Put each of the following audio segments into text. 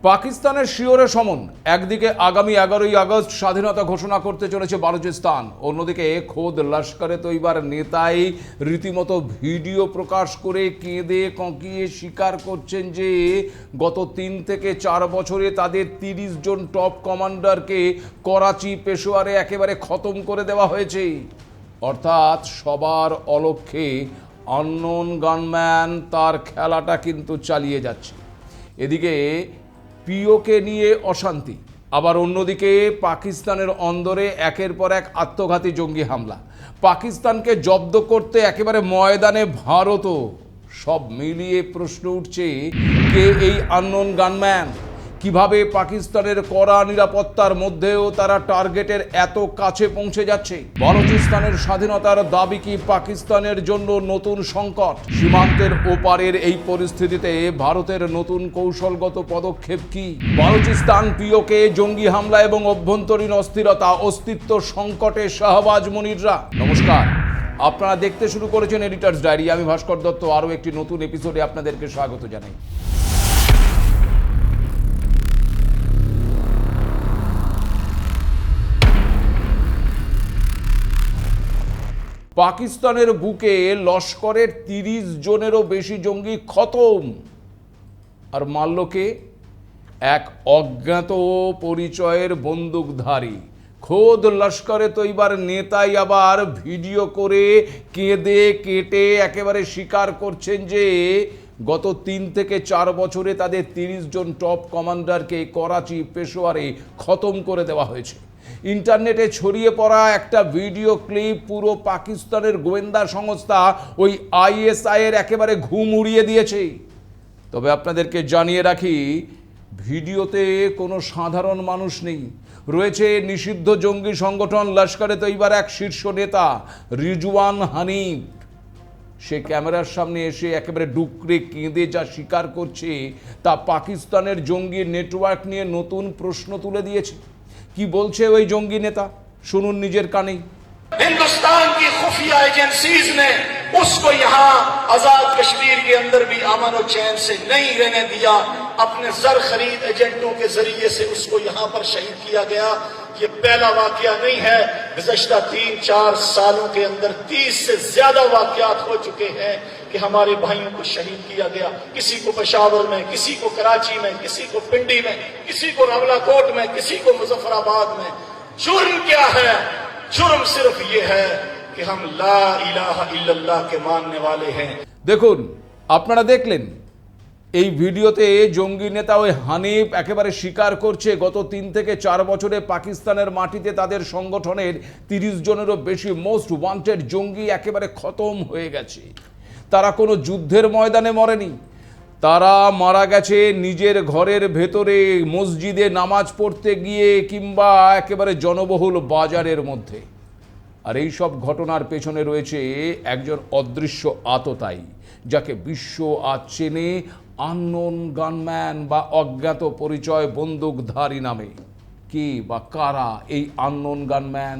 পাকিস্তানের শিওরে সমন। একদিকে আগামী 11ই আগস্ট স্বাধীনতা ঘোষণা করতে চলেছে বালুচিস্তান, অন্যদিকে খোদ লস্করে তৈবার নেতাই রীতিমতো ভিডিও প্রকাশ করে কেঁদে কঁকিয়ে স্বীকার করছেন যে গত 3 থেকে 4 বছরে তাদের 30 জন টপ কমান্ডারকে করাচি পেশোয়ারে একেবারে খতম করে দেওয়া হয়েছে। অর্থাৎ সবার অলক্ষ্যে আননোন গানম্যান তার খেলাটা কিন্তু চালিয়ে যাচ্ছে। এদিকে পিওকে নিয়ে অশান্তি, আবার অন্যদিকে পাকিস্তানের অন্দরে একের পর এক আত্মঘাতী জঙ্গি হামলা, পাকিস্তানকে জব্দ করতে একেবারে ময়দানে ভারতও। সব মিলিয়ে প্রশ্ন উঠছে, কে এই আননোন গানম্যান? কিভাবে পাকিস্তানের কড়া নিরাপত্তার মধ্যেও তারা টার্গেটের এত কাছে পৌঁছে যাচ্ছে? বালুচিস্তানের স্বাধীনতার দাবি কি পাকিস্তানের জন্য নতুন সংকট? সীমান্তের ওপারের এই পরিস্থিতিতে ভারতের নতুন কৌশলগত পদক্ষেপ কি? বালুচিস্তান পিওকে, জঙ্গি হামলা এবং অভ্যন্তরীণ অস্থিরতা, অস্তিত্ব সংকটে শাহবাজ মনিররা। নমস্কার, আপনারা দেখতে শুরু করেছেন এডিটরস ডায়েরি। আমি ভাস্কর দত্ত আরও একটি নতুন এপিসোডে আপনাদেরকে স্বাগত জানাই। পাকিস্তানের বুকে লস্করের 30 জনেরও বেশি জঙ্গি খতম। আর মাল্যকে এক অজ্ঞাত পরিচয়ের বন্দুকধারী। খোদ লস্করে তৈবার নেতাই আবার ভিডিও করে কেঁদে কেটে একেবারে স্বীকার করছেন যে গত 3 থেকে 4 বছরে তাদের 30 জন টপ কমান্ডারকে করাচি পেশোয়ারে খতম করে দেওয়া হয়েছে। ইন্টারনেটে ছড়িয়ে পড়া একটা ভিডিও ক্লিপ পুরো পাকিস্তানের গোয়েন্দা সংস্থা ওই আইএসআই এর একেবারে ঘুম উড়িয়ে দিয়েছে। তবে আপনাদেরকে জানিয়ে রাখি, ভিডিওতে কোনো সাধারণ মানুষ নেই, রয়েছে নিষিদ্ধ জঙ্গি সংগঠন লস্করে তৈবার এক শীর্ষ নেতা রিজওয়ান হানিফ। সে ক্যামেরার সামনে এসে একেবারে ডুকরে কেঁদে যা স্বীকার করছে তা পাকিস্তানের জঙ্গি নেটওয়ার্ক নিয়ে নতুন প্রশ্ন তুলে দিয়েছে। কি বলছে ওই জঙ্গি নেতা, শুনুন নিজের কানেই। हिंदुस्तान की खुफिया एजेंसीज ने उसको यहाँ आजाद कश्मीर के अंदर भी अमन और चैन से नहीं रहने दिया। अपने जर खरीद एजेंटों के जरिए से उसको यहाँ पर शहीद किया गया। ये पहला वाकया नहीं है, गुज़श्ता 3-4 सालों के अंदर 30 से ज्यादा वाकयात हो चुके हैं कि हमारे भाइयों को शहीद किया गया। किसी को पेशावर में, किसी को कराची में, किसी को पिंडी में, किसी को रावलाकोट में, किसी को मुजफ्फराबाद में। जुर्म क्या है? जुर्म सिर्फ ये है कि हम ला इलाहा इल्लल्लाह के मानने वाले हैं। দেখুন, আপনারা দেখলেন এই ভিডিওতে জঙ্গি নেতা ওই হানিফ একেবারে স্বীকার করছে গত 3 থেকে 4 বছরে পাকিস্তানের মাটিতে তাদের সংগঠনের 30 জনেরও বেশি মোস্ট ওয়ান্টেড জঙ্গি একেবারে খতম হয়ে গেছে। তারা কোনো যুদ্ধের ময়দানে মরেনি, তারা মারা গেছে নিজের ঘরের ভেতরে, মসজিদে নামাজ পড়তে গিয়ে কিংবা একেবারে জনবহুল বাজারের মধ্যে। আর এই সব ঘটনার পেছনে রয়েছে একজন অদৃশ্য আততায়ী, যাকে বিশ্ব আজ চেনে আননোন গানম্যান বা অজ্ঞাত পরিচয় বন্দুকধারী নামে। কে বা কারা এই আননোন গানম্যান?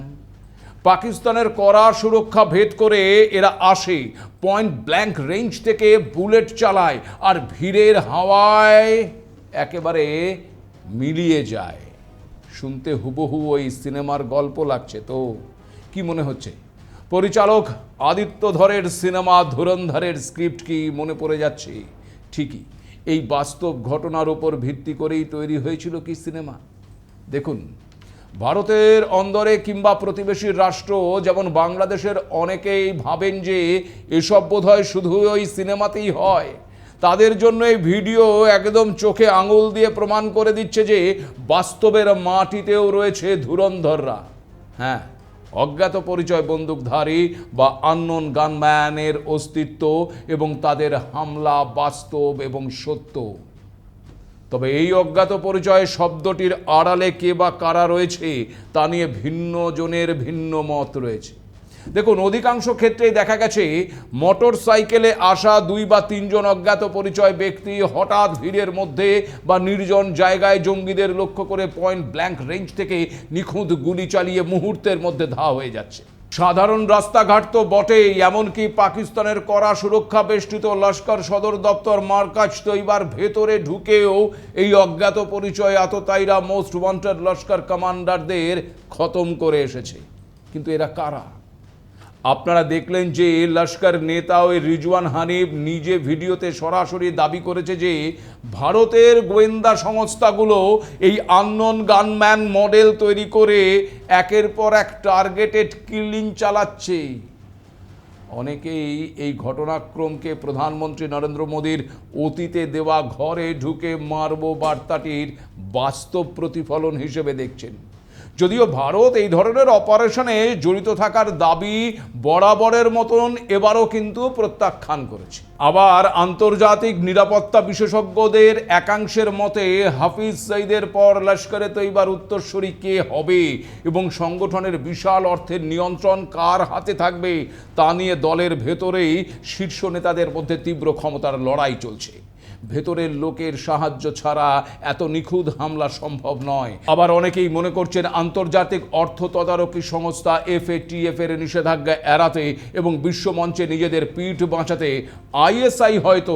পাকিস্তানের কড়া সুরক্ষা ভেদ করে এরা আসে, পয়েন্ট ব্ল্যাঙ্ক রেঞ্জ থেকে বুলেট চালায় আর ভিড়ের হাওয়ায় একেবারে মিলিয়ে যায়। শুনতে হুবহু ওই সিনেমার গল্প লাগছে তো? কি মনে হচ্ছে? পরিচালক আদিত্য ধরের সিনেমা ধুরন্ধরের স্ক্রিপ্ট কি মনে পড়ে যাচ্ছে? ঠিকই, এই বাস্তব ঘটনার উপর ভিত্তি করেই তৈরি হয়েছিল কি সিনেমা। দেখুন, ভারতের অন্দরে কিংবা প্রতিবেশী রাষ্ট্র যেমন বাংলাদেশের অনেকেই ভাবেন যে এসব বোধহয় শুধু ওই সিনেমাতেই হয়। তাদের জন্য এই ভিডিও একদম চোখে আঙুল দিয়ে প্রমাণ করে দিচ্ছে যে বাস্তবের মাটিতেও রয়েছে ধুরন্ধররা। হ্যাঁ, অজ্ঞাত পরিচয় বন্দুকধারী বা আননোন গানম্যানের অস্তিত্ব এবং তাদের হামলা বাস্তব এবং সত্য। তবে এই অজ্ঞাত পরিচয় শব্দটির আড়ালে কে বা কারা রয়েছে তা নিয়ে ভিন্ন জনের ভিন্ন মত রয়েছে। দেখুন, অধিকাংশ ক্ষেত্রেই দেখা গেছে মোটর সাইকেলে আসা 2 বা 3 জন অজ্ঞাত পরিচয় ব্যক্তি হঠাৎ ভিড়ের মধ্যে বা নির্জন জায়গায় জঙ্গিদের লক্ষ্য করে পয়েন্ট ব্ল্যাঙ্ক রেঞ্জ থেকে নিখুঁত গুলি চালিয়ে মুহূর্তের মধ্যে ধা হয়ে যাচ্ছে। সাধারণ রাস্তাঘাট তো বটেই, এমনকি পাকিস্তানের কড়া সুরক্ষা বেষ্টিত লস্কর সদর দপ্তর মার্কাজ তৈবার ভেতরে ঢুকেও এই অজ্ঞাত পরিচয় আততায়ীরা মোস্ট ওয়ান্টেড লস্কর কমান্ডারদের খতম করে এসেছে। কিন্তু এরা কারা? আপনারা দেখলেন যে লস্কর নেতা ওই রিজওয়ান হানিফ নিজে ভিডিওতে সরাসরি দাবি করেছে যে ভারতের গোয়েন্দা সংস্থাগুলো এই আননোন গানম্যান মডেল তৈরি করে একের পর এক টার্গেটেড কিলিং চালাচ্ছে। অনেকেই এই ঘটনাক্রমকে প্রধানমন্ত্রী নরেন্দ্র মোদীর অতীতে দেওয়া ঘরে ঢুকে মারব বার্তাটির বাস্তব প্রতিফলন হিসেবে দেখছেন। যদিও ভারত এই ধরনের অপারেশনে জড়িত থাকার দাবি বরাবরের মতন এবারও কিন্তু প্রত্যাখ্যান করেছে। আবার আন্তর্জাতিক নিরাপত্তা বিশেষজ্ঞদের একাংশের মতে হাফিজ সঈদের পর লস্করে তৈবার উত্তরসূরি কে হবে এবং সংগঠনের বিশাল অর্থের নিয়ন্ত্রণ কার হাতে থাকবে তা নিয়ে দলের ভেতরেই শীর্ষ নেতাদের মধ্যে তীব্র ক্ষমতার লড়াই চলছে। ভেতরের লোকের সাহায্য ছাড়া এত নিখুঁত হামলা সম্ভব নয়। আবার অনেকেই মনে করছেন আন্তর্জাতিক অর্থ তদারকি সংস্থা FATF এর নিষেধাজ্ঞা এড়াতে এবং বিশ্বমঞ্চে নিজেদের পিঠ বাঁচাতে ISI হয়তো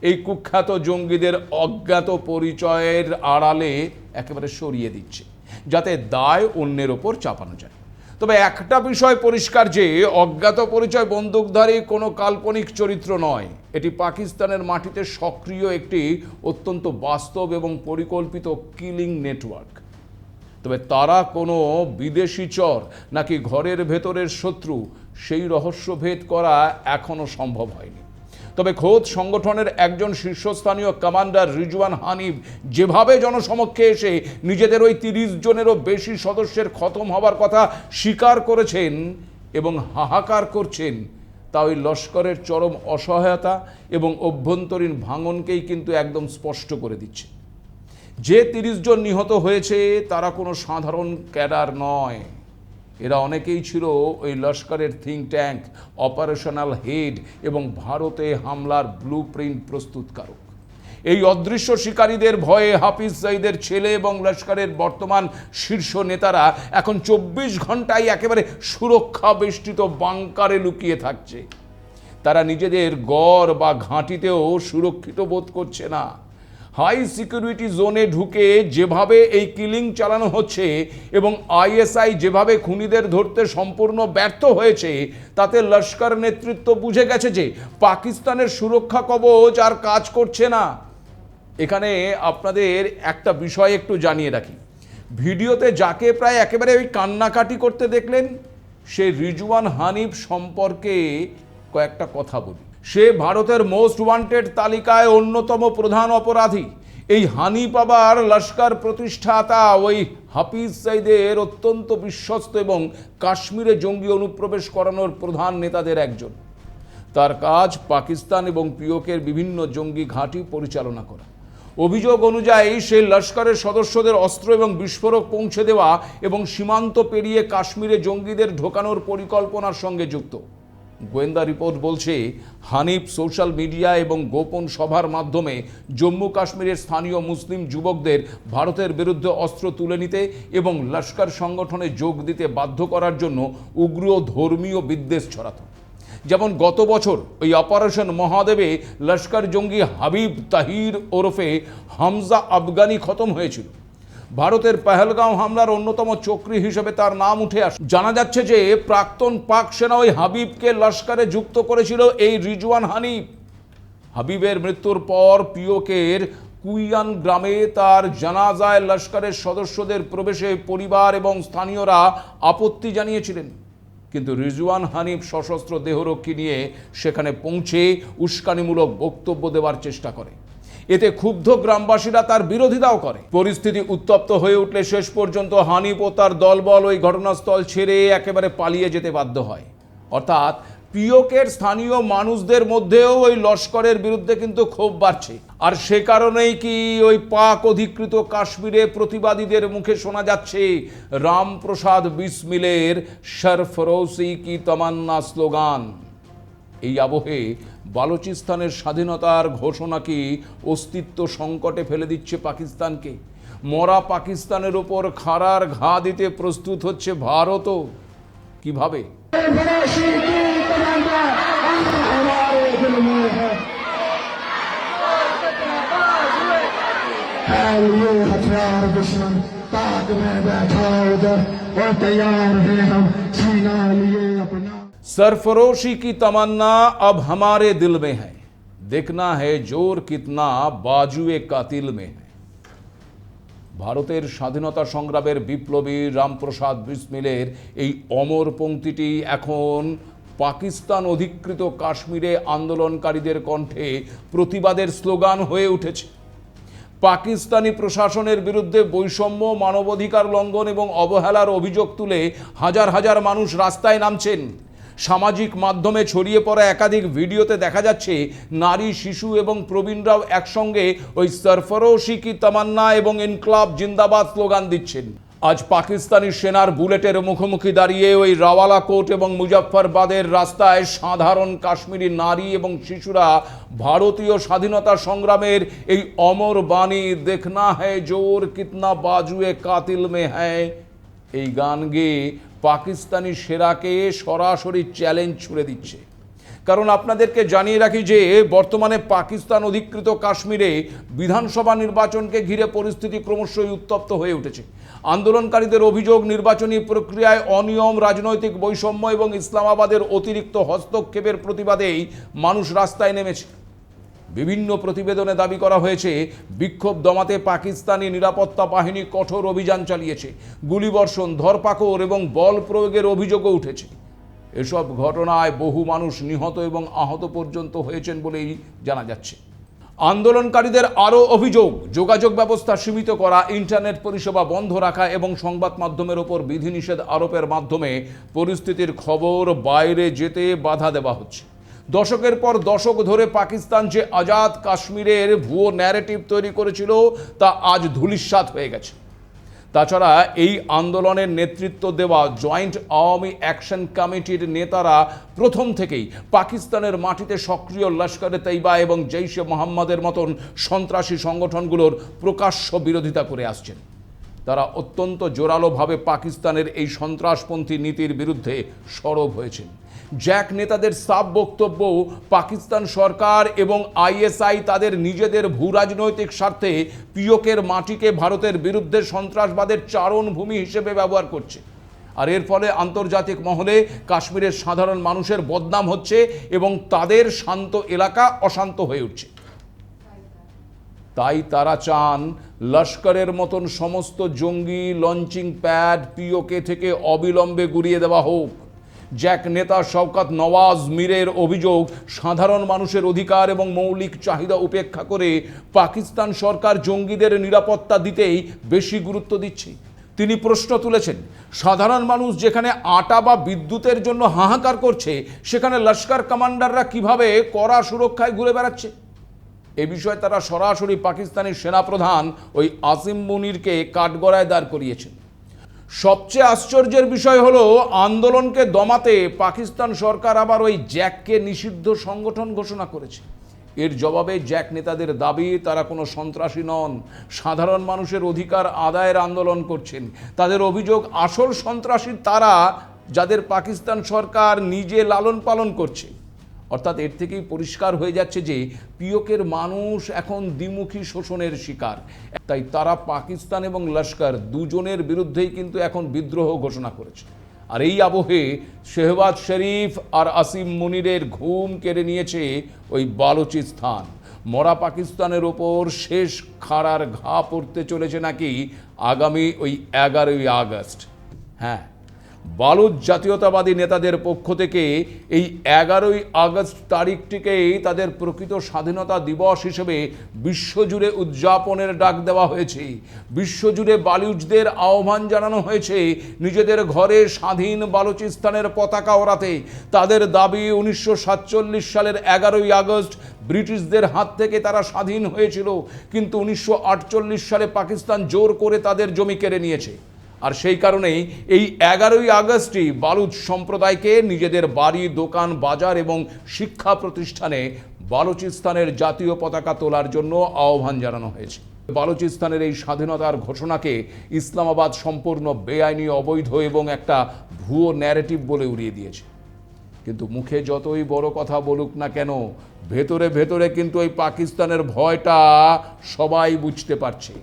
এই কুখ্যাত জঙ্গিদের অজ্ঞাত পরিচয়ের আড়ালে একেবারে সরিয়ে দিচ্ছে, যাতে দায় অন্যের ওপর চাপানো যায়। তবে একটা বিষয় পরিষ্কার যে অজ্ঞাত পরিচয় বন্দুকধারী কোনো কাল্পনিক চরিত্র নয়। এটি পাকিস্তানের মাটিতে সক্রিয় একটি অত্যন্ত বাস্তব এবং পরিকল্পিত কিলিং নেটওয়ার্ক। তবে তারা কোনো বিদেশি চর নাকি ঘরের ভেতরের শত্রু সেই রহস্যভেদ করা এখনো সম্ভব হয়নি। তবে খোদ সংগঠনের একজন শীর্ষস্থানীয় কমান্ডার রিজওয়ান হানিফ যেভাবে জনসমক্ষে এসে নিজেদের ওই 30 জনেরও বেশি সদস্যের খতম হবার কথা স্বীকার করেছেন এবং হাহাকার করছেন, তা ওই লস্করের চরম অসহায়তা এবং অভ্যন্তরীণ ভাঙনকেই কিন্তু একদম স্পষ্ট করে দিচ্ছে। যে 30 জন নিহত হয়েছে তারা কোনো সাধারণ ক্যাডার নয়। এরা অনেকেই ছিল ওই লস্করের থিঙ্ক ট্যাঙ্ক, অপারেশনাল হেড এবং ভারতে হামলার ব্লুপ্রিন্ট প্রস্তুতকারক। এই অদৃশ্য শিকারীদের ভয়ে হাফিজ সঈদের ছেলে এবং লস্করের বর্তমান শীর্ষ নেতারা এখন 24 ঘন্টায় একেবারে সুরক্ষা বেষ্টিত বাংকারে লুকিয়ে থাকছে। তারা নিজেদের গড় বা ঘাঁটিতেও সুরক্ষিত বোধ করছে না। হাই সিকিউরিটি জোনে ঢুকে যেভাবে এই কিলিং চালানো হচ্ছে এবং ISI যেভাবে খুনিদের ধরতে সম্পূর্ণ ব্যর্থ হয়েছে, তাতে লস্কর নেতৃত্ব বুঝে গেছে যে পাকিস্তানের সুরক্ষা কবচ আর কাজ করছে না। এখানে আপনাদের একটা বিষয় একটু জানিয়ে রাখি, ভিডিওতে যাকে প্রায় একেবারে ওই কান্নাকাটি করতে দেখলেন, সে রিজওয়ান হানিফ সম্পর্কে কয়েকটা কথা বলি। সে ভারতের মোস্ট ওয়ান্টেড তালিকায় অন্যতম প্রধান অপরাধী। এই হানিফ আবার লস্কর প্রতিষ্ঠাতা ওই হাফিজ সঈদের অত্যন্ত বিশ্বস্ত এবং কাশ্মীরে জঙ্গি অনুপ্রবেশ করানোর প্রধান নেতাদের একজন। তার কাজ পাকিস্তান এবং পিওকের বিভিন্ন জঙ্গি ঘাঁটি পরিচালনা করা। অভিযোগ অনুযায়ী সে লস্করের সদস্যদের অস্ত্র এবং বিস্ফোরক পৌঁছে দেওয়া এবং সীমান্ত পেরিয়ে কাশ্মীরে জঙ্গিদের ঢোকানোর পরিকল্পনার সঙ্গে যুক্ত। গোয়েন্দা রিপোর্ট বলছে হানিফ সোশ্যাল মিডিয়া এবং গোপন সভার মাধ্যমে জম্মু কাশ্মীরের স্থানীয় মুসলিম যুবকদের ভারতের বিরুদ্ধে অস্ত্র তুলে নিতে এবং লস্কর সংগঠনে যোগ দিতে বাধ্য করার জন্য উগ্র ধর্মীয় বিদ্বেষ ছড়াত। যেমন গত বছর ওই অপারেশন মহাদেবে লস্কর জঙ্গি হাবিব তাহির ওরফে হামজা আফগানি খতম হয়েছিল। ভারতের পহেলগাঁও হামলার অন্যতম চক্রী হিসেবে তার নাম উঠে আসে। জানা যাচ্ছে যে প্রাক্তন পাক সেনা ওই হাবিবকে লস্করে যুক্ত করেছিল এই রিজওয়ান হানিফ। হাবিবের মৃত্যুর পর পিওকের কুইয়ান গ্রামে তার জানাজায় লস্করের সদস্যদের প্রবেশে পরিবার এবং স্থানীয়রা আপত্তি জানিয়েছিলেন, কিন্তু রিজওয়ান হানিফ সশস্ত্র দেহরক্ষী নিয়ে সেখানে পৌঁছে উস্কানিমূলক বক্তব্য দেওয়ার চেষ্টা করে। এতে ক্ষুব্ধ গ্রামবাসীরা তার বিরোধিতাও করে। পরিস্থিতি উত্তপ্ত হয়ে উঠলে শেষ পর্যন্ত হানিফ ও তার দলবল ওই ঘটনাস্থল ছেড়ে একেবারে পালিয়ে যেতে বাধ্য হয়। অর্থাৎ পিওকের স্থানীয় মানুষদের মধ্যেও ওই লস্করের বিরুদ্ধে কিন্তু ক্ষোভ বাড়ছে। আর সে কারণেই কি ওই পাক অধিকৃত কাশ্মীরে প্রতিবাদীদের মুখে শোনা যাচ্ছে রামপ্রসাদ বিসমিলের সরফরোশি কি তমান্না স্লোগান। এই আবহে বালুচিস্তানের স্বাধীনতার ঘোষণা কি অস্তিত্ব সংকটে ফেলে দিচ্ছে পাকিস্তানকে? মরা পাকিস্তানের ওপর খাড়ার ঘা দিতে প্রস্তুত হচ্ছে ভারতও। কিভাবে? फराशी की तमन्ना हमारे दिल में है ये हथियार दुश्मन ताक में बैठा उधर और तैयार है हम सीना लिए अपना सरफरोशी की तमन्ना अब हमारे दिल में है, देखना है जोर कितना बाजुए कातिल में है। ভারতের স্বাধীনতা সংগ্রামের বিপ্লবী রামপ্রসাদ বিসমিলের এই অমর পংক্তিটি এখন পাকিস্তান অধিকৃত কাশ্মীরে আন্দোলনকারীদের কণ্ঠে প্রতিবাদের স্লোগান হয়ে উঠেছে। পাকিস্তানি প্রশাসনের বিরুদ্ধে বৈষম্য, মানবাধিকার লঙ্ঘন এবং অবহেলার অভিযোগ তুলে হাজার হাজার মানুষ রাস্তায় নামছেন। সামাজিক মাধ্যমে ছড়িয়ে পড়া একাধিক ভিডিওতে দেখা যাচ্ছে নারী, শিশু এবং প্রবীণরাও একসঙ্গে ওই সরফরোশি কি তামান্না এবং ইনকলাব জিন্দাবাদ স্লোগান দিচ্ছেন। আজ পাকিস্তানি সেনার বুলেটের মুখোমুখি দাঁড়িয়ে ওই রাওয়ালাকোট এবং মুজফ্ফরবাদের রাস্তায় সাধারণ কাশ্মীরি নারী এবং শিশুরা ভারতীয় স্বাধীনতা সংগ্রামের এই অমর বাণী দেখনা হ্যায় জোর কিতনা বাজুয়ে কাতিল মে হ্যায় এই গান গেয়ে পাকিস্তানি সেনাকে সরাসরি চ্যালেঞ্জ ছুড়ে দিচ্ছে। কারণ আপনাদেরকে জানিয়ে রাখি যে বর্তমানে পাকিস্তান অধিকৃত কাশ্মীরে বিধানসভা নির্বাচনকে ঘিরে পরিস্থিতি ক্রমশই উত্তপ্ত হয়ে উঠেছে। আন্দোলনকারীদের অভিযোগ, নির্বাচনী প্রক্রিয়ায় অনিয়ম, রাজনৈতিক বৈষম্য এবং ইসলামাবাদের অতিরিক্ত হস্তক্ষেপের প্রতিবাদেই মানুষ রাস্তায় নেমেছে। বিভিন্ন প্রতিবেদনে দাবি করা হয়েছে বিক্ষোভ দমাতে পাকিস্তানি নিরাপত্তা বাহিনী কঠোর অভিযান চালিয়েছে, গুলিবর্ষণ, ধরপাকড় এবং বল প্রয়োগের অভিযোগও উঠেছে। এসব ঘটনায় বহু মানুষ নিহত এবং আহত পর্যন্ত হয়েছেন বলেই জানা যাচ্ছে। আন্দোলনকারীদের আরও অভিযোগ, যোগাযোগ ব্যবস্থা সীমিত করা, ইন্টারনেট পরিষেবা বন্ধ রাখা এবং সংবাদ মাধ্যমের ওপর বিধিনিষেধ আরোপের মাধ্যমে পরিস্থিতির খবর বাইরে যেতে বাধা দেওয়া হচ্ছে। দশকের পর দশক ধরে পাকিস্তান যে আজাদ কাশ্মীরের ভুয়ো ন্যারেটিভ তৈরি করেছিল তা আজ ধূলিসাৎ হয়ে গেছে। তাছাড়া এই আন্দোলনের নেতৃত্ব দেওয়া জয়েন্ট আওয়ামী অ্যাকশন কমিটির নেতারা প্রথম থেকেই পাকিস্তানের মাটিতে সক্রিয় লস্করে তৈবা এবং জৈশে মোহাম্মদের মতন সন্ত্রাসী সংগঠনগুলোর প্রকাশ্য বিরোধিতা করে আসছেন। তারা অত্যন্ত জোরালোভাবে পাকিস্তানের এই সন্ত্রাসপন্থী নীতির বিরুদ্ধে সরব হয়েছেন। জ্যাক নেতাদের সাফ বক্তব্য, পাকিস্তান সরকার এবং আইএসআই তাদের নিজেদের ভূরাজনৈতিক স্বার্থে পিওকের মাটিকে ভারতের বিরুদ্ধে সন্ত্রাসবাদের চারণভূমি হিসেবে ব্যবহার করছে। আর এর ফলে আন্তর্জাতিক মহলে কাশ্মীরের সাধারণ মানুষের বদনাম হচ্ছে এবং তাদের শান্ত এলাকা অশান্ত হয়ে উঠছে। তাই তারা চান লস্করের মতন সমস্ত জঙ্গি লঞ্চিং প্যাড পিওকে থেকে অবিলম্বে গুড়িয়ে দেওয়া হোক। জ্যাক নেতা শওকত নওয়াজ মীরের অভিযোগ, সাধারণ মানুষের অধিকার এবং মৌলিক চাহিদা উপেক্ষা করে পাকিস্তান সরকার জঙ্গিদের নিরাপত্তা দিতেই বেশি গুরুত্ব দিচ্ছে। তিনি প্রশ্ন তুলেছেন, সাধারণ মানুষ যেখানে আটা বা বিদ্যুতের জন্য হাহাকার করছে, সেখানে লস্কর কমান্ডাররা কিভাবে কড়া সুরক্ষায় ঘুরে বেড়াচ্ছে? এ বিষয়ে তারা সরাসরি পাকিস্তানি সেনাপ্রধান ওই আসিম মুনিরকে কাঠগড়ায় দাঁড় করিয়েছেন। সবচেয়ে আশ্চর্যের বিষয় হলো, আন্দোলনকে দমাতে পাকিস্তান সরকার আবার ওই জ্যাককে নিষিদ্ধ সংগঠন ঘোষণা করেছে। এর জবাবে জ্যাক নেতাদের দাবি তারা কোনো সন্ত্রাসী নন, সাধারণ মানুষের অধিকার আদায়ের আন্দোলন করছেন। তাদের অভিযোগ, আসল সন্ত্রাসী তারা যাদের পাকিস্তান সরকার নিজে লালন পালন করছে। অর্থাৎ এর থেকেই পরিষ্কার হয়ে যাচ্ছে যে পিওকের মানুষ এখন দ্বিমুখী শোষণের শিকার। তাই তারা পাকিস্তান এবং লস্কর দুজনের বিরুদ্ধেই কিন্তু এখন বিদ্রোহ ঘোষণা করেছে। আর এই আবহে শেহবাজ শরীফ আর আসিম মুনিরের ঘুম কেড়ে নিয়েছে ওই বালুচিস্তান। মরা পাকিস্তানের ওপর শেষ খাড়ার ঘা পড়তে চলেছে নাকি আগামী ওই 11ই আগস্ট। হ্যাঁ, বালুচ জাতীয়তাবাদী নেতাদের পক্ষ থেকে এই 11ই আগস্ট তারিখটিকেই তাদের প্রকৃত স্বাধীনতা দিবস হিসেবে বিশ্বজুড়ে উদযাপনের ডাক দেওয়া হয়েছে। বিশ্বজুড়ে বালুচদের আহ্বান জানানো হয়েছে নিজেদের ঘরে স্বাধীন বালুচিস্তানের পতাকা ওড়াতে। তাদের দাবি, 1947 সালের 11ই আগস্ট ব্রিটিশদের হাত থেকে তারা স্বাধীন হয়েছিল, কিন্তু 1948 সালে পাকিস্তান জোর করে তাদের জমি কেড়ে নিয়েছে। আর সেই কারণেই এই 11ই আগস্টই বালুচ সম্প্রদায়কে নিজেদের বাড়ি, দোকান, বাজার এবং শিক্ষা প্রতিষ্ঠানে বালুচিস্তানের জাতীয় পতাকা তোলার জন্য আহ্বান জানানো হয়েছে। বালুচিস্তানের এই স্বাধীনতার ঘোষণাকে ইসলামাবাদ সম্পূর্ণ বেআইনি, অবৈধ এবং একটা ভুয়ো ন্যারেটিভ বলে উড়িয়ে দিয়েছে। কিন্তু মুখে যতই বড় কথা বলুক না কেন, ভেতরে ভেতরে কিন্তু এই পাকিস্তানের ভয়টা সবাই বুঝতে পারছে।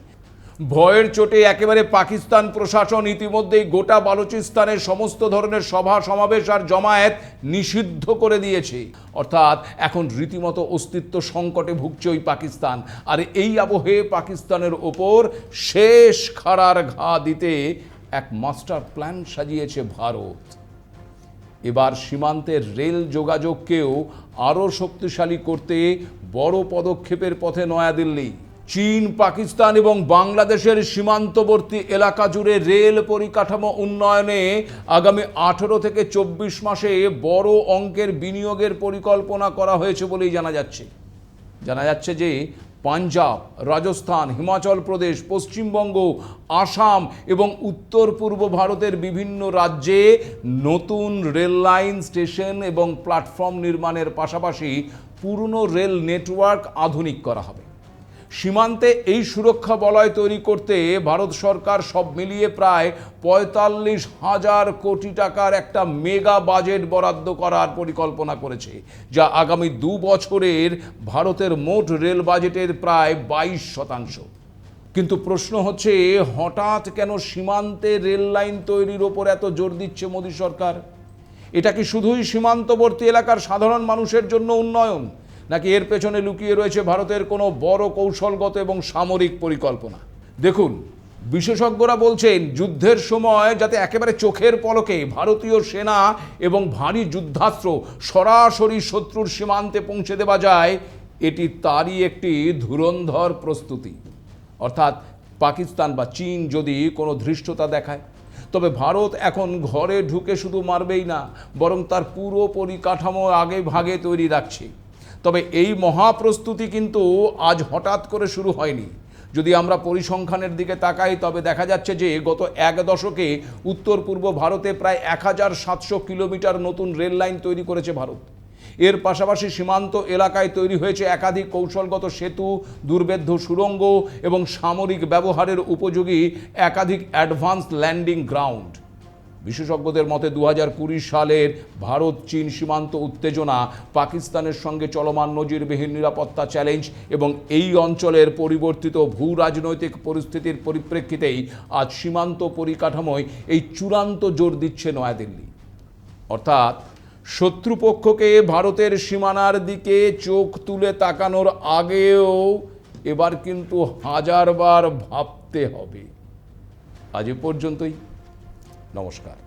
ভয়ের চোটে একেবারে পাকিস্তান প্রশাসন ইতিমধ্যেই গোটা বালুচিস্তানের সমস্ত ধরনের সভা সমাবেশ আর জমায়েত নিষিদ্ধ করে দিয়েছে। অর্থাৎ এখন রীতিমতো অস্তিত্ব সংকটে ভুগছে ওই পাকিস্তান। আর এই আবহে পাকিস্তানের ওপর শেষ খাড়ার ঘা দিতে এক মাস্টার প্ল্যান সাজিয়েছে ভারত। এবার সীমান্তের রেল যোগাযোগকেও আরও শক্তিশালী করতে বড় পদক্ষেপের পথে নয়াদিল্লি। চীন, পাকিস্তান এবং বাংলাদেশের সীমান্তবর্তী এলাকা জুড়ে রেল পরিকাঠামো উন্নয়নে আগামী 18 থেকে 24 মাসে বড় অঙ্কের বিনিয়োগের পরিকল্পনা করা হয়েছে বলেই জানা যাচ্ছে যে পাঞ্জাব, রাজস্থান, হিমাচল প্রদেশ, পশ্চিমবঙ্গ, আসাম এবং উত্তর পূর্ব ভারতের বিভিন্ন রাজ্যে নতুন রেল লাইন, স্টেশন এবং প্ল্যাটফর্ম নির্মাণের পাশাপাশি পুরনো রেল নেটওয়ার্ক আধুনিক করা হবে। সীমান্তে এই সুরক্ষা বলয় তৈরি করতে ভারত সরকার সব মিলিয়ে প্রায় 45,000 কোটি টাকার একটা মেগা বাজেট বরাদ্দ করার পরিকল্পনা করেছে, যা আগামী 2 বছরের ভারতের মোট রেল বাজেটের প্রায় 22%। কিন্তু প্রশ্ন হচ্ছে, হঠাৎ কেন সীমান্তে রেল লাইন তৈরির ওপর এত জোর দিচ্ছে মোদী সরকার? এটা কি শুধুই সীমান্তবর্তী এলাকার সাধারণ মানুষের জন্য উন্নয়ন, নাকি এর পেছনে লুকিয়ে রয়েছে ভারতের কোনো বড় কৌশলগত এবং সামরিক পরিকল্পনা? দেখুন, বিশেষজ্ঞরা বলছেন যুদ্ধের সময় যাতে একেবারে চোখের পলকে ভারতীয় সেনা এবং ভারী যুদ্ধাস্ত্র সরাসরি শত্রুর সীমান্তে পৌঁছে দেওয়া যায়, এটি তারই একটি ধুরন্ধর প্রস্তুতি। অর্থাৎ পাকিস্তান বা চীন যদি কোনো ধৃষ্টতা দেখায়, তবে ভারত এখন ঘরে ঢুকে শুধু মারবেই না, বরং তার পুরো পরিকাঠামো আগে ভাগে তৈরি রাখছে। তবে এই মহাপ্রস্তুতি কিন্তু আজ হঠাৎ করে শুরু হয়নি। যদি আমরা পরিসংখ্যানের দিকে তাকাই, তবে দেখা যাচ্ছে যে গত 1 দশকে উত্তর পূর্ব ভারতে প্রায় 1700 কিলোমিটার নতুন রেল লাইন তৈরি করেছে ভারত। এর পাশাপাশি সীমান্ত এলাকায় তৈরি হয়েছে একাধিক কৌশলগত সেতু, দুর্ভেদ্য সুড়ঙ্গ এবং সামরিক ব্যবহারের উপযোগী একাধিক অ্যাডভান্স ল্যান্ডিং গ্রাউন্ড। বিশেষজ্ঞদের মতে 2020 সালের ভারত চীন সীমান্ত উত্তেজনা, পাকিস্তানের সঙ্গে চলমান নজিরবিহীন নিরাপত্তা চ্যালেঞ্জ এবং এই অঞ্চলের পরিবর্তিত ভূ রাজনৈতিক পরিস্থিতির পরিপ্রেক্ষিতেই আজ সীমান্ত পরিকাঠামোয় এই চূড়ান্ত জোর দিচ্ছে নয়াদিল্লি। অর্থাৎ শত্রুপক্ষকে ভারতের সীমানার দিকে চোখ তুলে তাকানোর আগেও এবার কিন্তু 1000 বার ভাবতে হবে। আজ এ পর্যন্তই। নমস্কার।